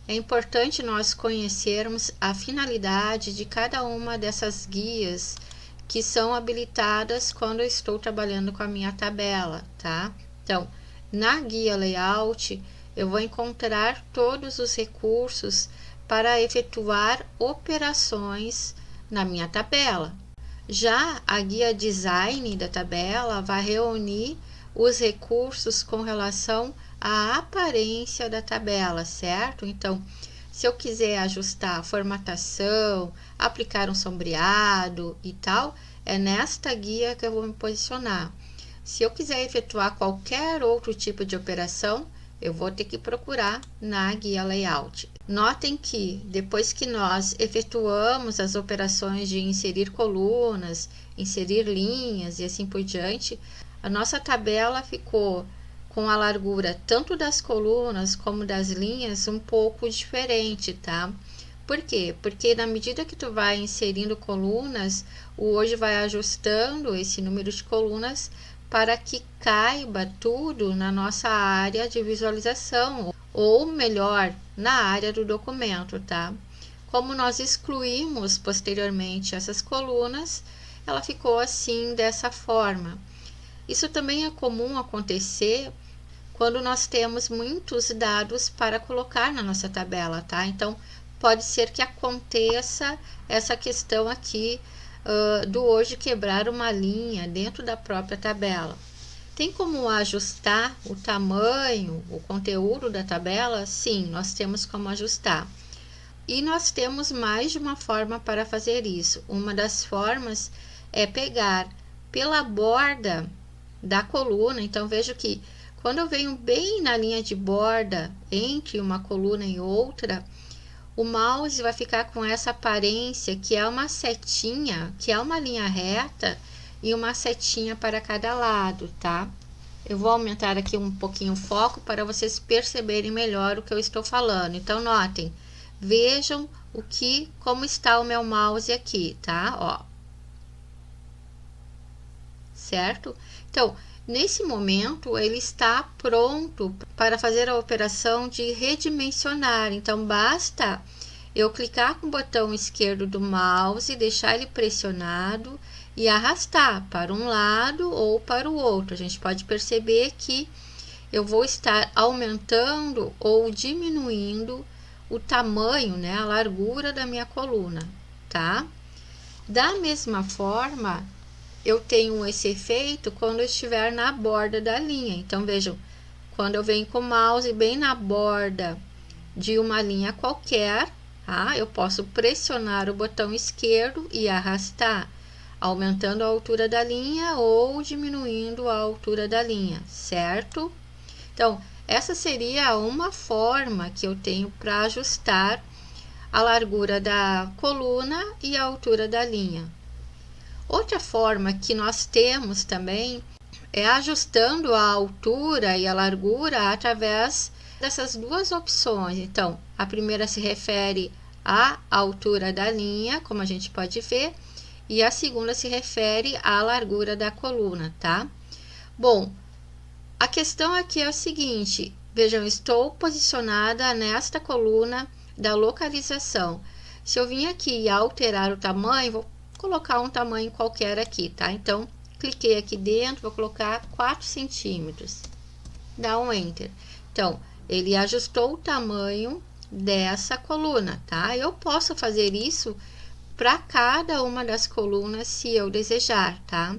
é importante nós conhecermos a finalidade de cada uma dessas guias que são habilitadas quando eu estou trabalhando com a minha tabela, tá? Então, na guia layout, eu vou encontrar todos os recursos para efetuar operações na minha tabela. Já a guia design da tabela vai reunir os recursos com relação à aparência da tabela, certo? Então, se eu quiser ajustar a formatação, aplicar um sombreado e tal, é nesta guia que eu vou me posicionar. Se eu quiser efetuar qualquer outro tipo de operação, eu vou ter que procurar na guia layout. Notem que depois que nós efetuamos as operações de inserir colunas, inserir linhas e assim por diante, a nossa tabela ficou com a largura tanto das colunas como das linhas um pouco diferente, tá? Por quê? Porque na medida que tu vai inserindo colunas, o Word vai ajustando esse número de colunas para que caiba tudo na nossa área de visualização, ou melhor, na área do documento, tá? Como nós excluímos posteriormente essas colunas, ela ficou assim, dessa forma. Isso também é comum acontecer quando nós temos muitos dados para colocar na nossa tabela, tá? Então, pode ser que aconteça essa questão aqui do hoje quebrar uma linha dentro da própria tabela. Tem como ajustar o tamanho, o conteúdo da tabela? Sim, nós temos como ajustar. E nós temos mais de uma forma para fazer isso. Uma das formas é pegar pela borda da coluna. Então, vejo que quando eu venho bem na linha de borda entre uma coluna e outra, o mouse vai ficar com essa aparência que é uma setinha, que é uma linha reta e uma setinha para cada lado, tá? Eu vou aumentar aqui um pouquinho o foco para vocês perceberem melhor o que eu estou falando. Então, notem, vejam como está o meu mouse aqui, tá? Ó. Certo? Então, nesse momento, ele está pronto para fazer a operação de redimensionar. Então, basta eu clicar com o botão esquerdo do mouse, deixar ele pressionado e arrastar para um lado ou para o outro. A gente pode perceber que eu vou estar aumentando ou diminuindo o tamanho, né, a largura da minha coluna, tá? Da mesma forma, eu tenho esse efeito quando eu estiver na borda da linha. Então, vejam, quando eu venho com o mouse bem na borda de uma linha qualquer, tá? Eu posso pressionar o botão esquerdo e arrastar, aumentando a altura da linha ou diminuindo a altura da linha, certo? Então, essa seria uma forma que eu tenho para ajustar a largura da coluna e a altura da linha. Outra forma que nós temos também é ajustando a altura e a largura através dessas duas opções. Então, a primeira se refere à altura da linha, como a gente pode ver, e a segunda se refere à largura da coluna, tá? Bom, a questão aqui é o seguinte, vejam, estou posicionada nesta coluna da localização. Se eu vim aqui e alterar o tamanho, vou colocar um tamanho qualquer aqui, tá? Então, cliquei aqui dentro, vou colocar 4 centímetros. Dá um Enter. Então, ele ajustou o tamanho dessa coluna, tá? Eu posso fazer isso para cada uma das colunas se eu desejar, tá?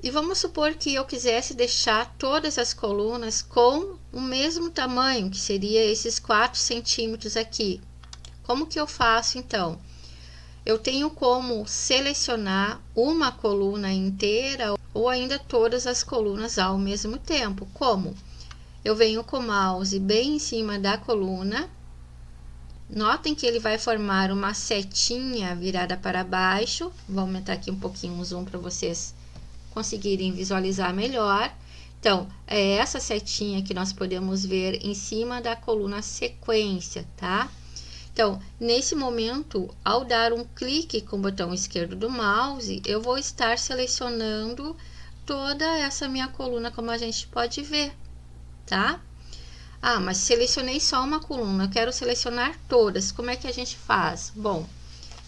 E vamos supor que eu quisesse deixar todas as colunas com o mesmo tamanho, que seria esses 4 centímetros aqui. Como que eu faço, então? Eu tenho como selecionar uma coluna inteira ou ainda todas as colunas ao mesmo tempo. Como? Eu venho com o mouse bem em cima da coluna. Notem que ele vai formar uma setinha virada para baixo. Vou aumentar aqui um pouquinho o zoom para vocês conseguirem visualizar melhor. Então, é essa setinha que nós podemos ver em cima da coluna sequência, tá? Então, nesse momento, ao dar um clique com o botão esquerdo do mouse, eu vou estar selecionando toda essa minha coluna, como a gente pode ver, tá? Ah, mas selecionei só uma coluna, eu quero selecionar todas. Como é que a gente faz? Bom,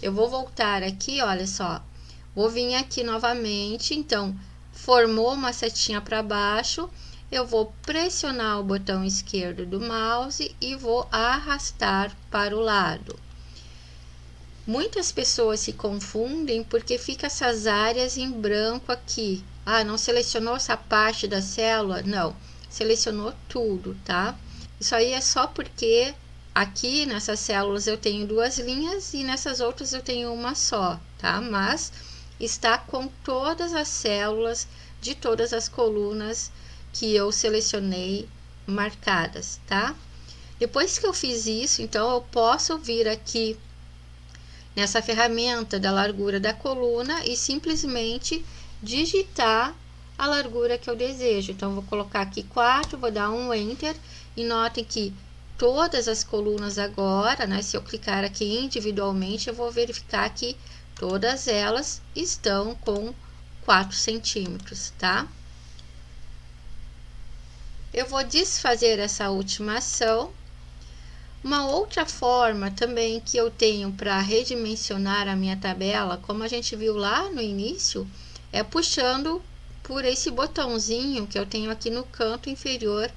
eu vou voltar aqui, olha só. Vou vir aqui novamente, então, formou uma setinha para baixo, eu vou pressionar o botão esquerdo do mouse e vou arrastar para o lado. Muitas pessoas se confundem porque fica essas áreas em branco aqui. Ah, não selecionou essa parte da célula? Não, selecionou tudo, tá? Isso aí é só porque aqui nessas células eu tenho duas linhas e nessas outras eu tenho uma só, tá? Mas está com todas as células de todas as colunas que eu selecionei marcadas, tá? Depois que eu fiz isso, então eu posso vir aqui nessa ferramenta da largura da coluna e simplesmente digitar a largura que eu desejo. Então, vou colocar aqui 4, vou dar um Enter e notem que todas as colunas agora, né, se eu clicar aqui individualmente, eu vou verificar que todas elas estão com 4 centímetros, tá? Eu vou desfazer essa última ação. Uma outra forma também que eu tenho para redimensionar a minha tabela, como a gente viu lá no início, é puxando por esse botãozinho que eu tenho aqui no canto inferior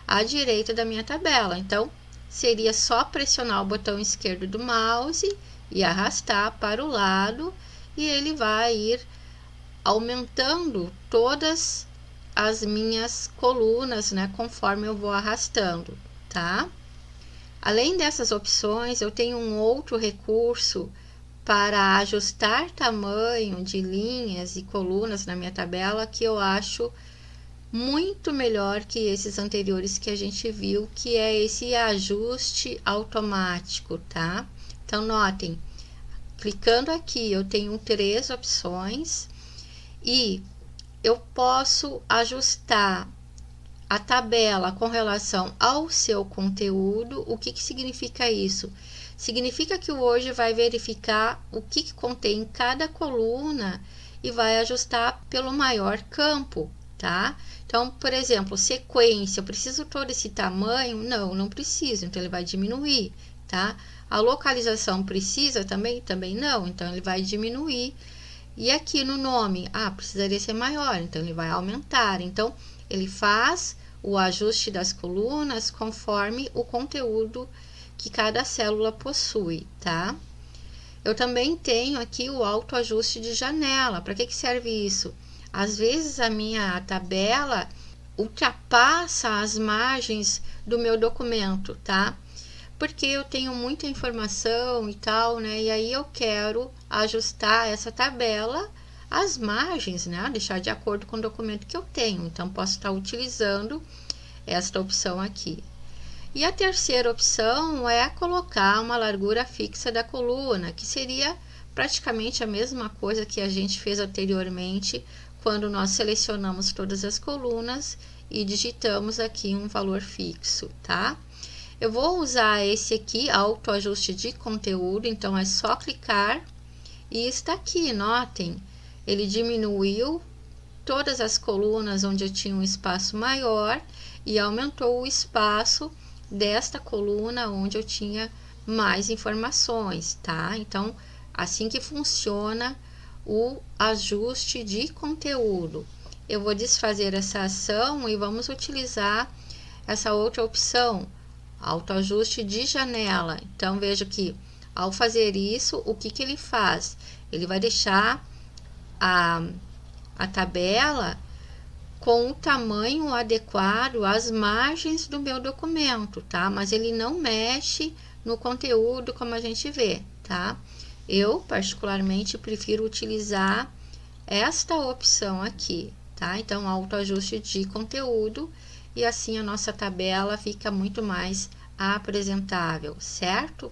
à direita da minha tabela. Então, seria só pressionar o botão esquerdo do mouse e arrastar para o lado, e ele vai ir aumentando todas as minhas colunas, né, conforme eu vou arrastando, tá? Além dessas opções, eu tenho um outro recurso para ajustar tamanho de linhas e colunas na minha tabela que eu acho muito melhor que esses anteriores que a gente viu, que é esse ajuste automático, tá? Então, notem, clicando aqui, eu tenho 3 opções e eu posso ajustar a tabela com relação ao seu conteúdo. O que significa isso? Significa que o Word vai verificar o que contém em cada coluna e vai ajustar pelo maior campo, tá? Então, por exemplo, sequência, eu preciso todo esse tamanho? Não, não preciso, então ele vai diminuir, tá? A localização precisa também? Também não, então ele vai diminuir. E aqui no nome, precisaria ser maior, então ele vai aumentar. Então, ele faz o ajuste das colunas conforme o conteúdo que cada célula possui, tá? Eu também tenho aqui o autoajuste de janela. Para que serve isso? Às vezes a minha tabela ultrapassa as margens do meu documento, tá? Porque eu tenho muita informação e tal, né? E aí eu quero ajustar essa tabela às margens, né? Deixar de acordo com o documento que eu tenho. Então, posso estar utilizando esta opção aqui. E a terceira opção é colocar uma largura fixa da coluna, que seria praticamente a mesma coisa que a gente fez anteriormente, quando nós selecionamos todas as colunas e digitamos aqui um valor fixo, tá? Eu vou usar esse aqui, autoajuste de conteúdo, então é só clicar e está aqui, notem, ele diminuiu todas as colunas onde eu tinha um espaço maior e aumentou o espaço desta coluna onde eu tinha mais informações, tá? Então, assim que funciona o ajuste de conteúdo. Eu vou desfazer essa ação e vamos utilizar essa outra opção, autoajuste de janela. Então, veja que ao fazer isso, o que ele faz? Ele vai deixar a tabela com o tamanho adequado às margens do meu documento, tá? Mas ele não mexe no conteúdo como a gente vê, tá? Eu, particularmente, prefiro utilizar esta opção aqui, tá? Então, autoajuste de conteúdo, e assim a nossa tabela fica muito mais apresentável, certo?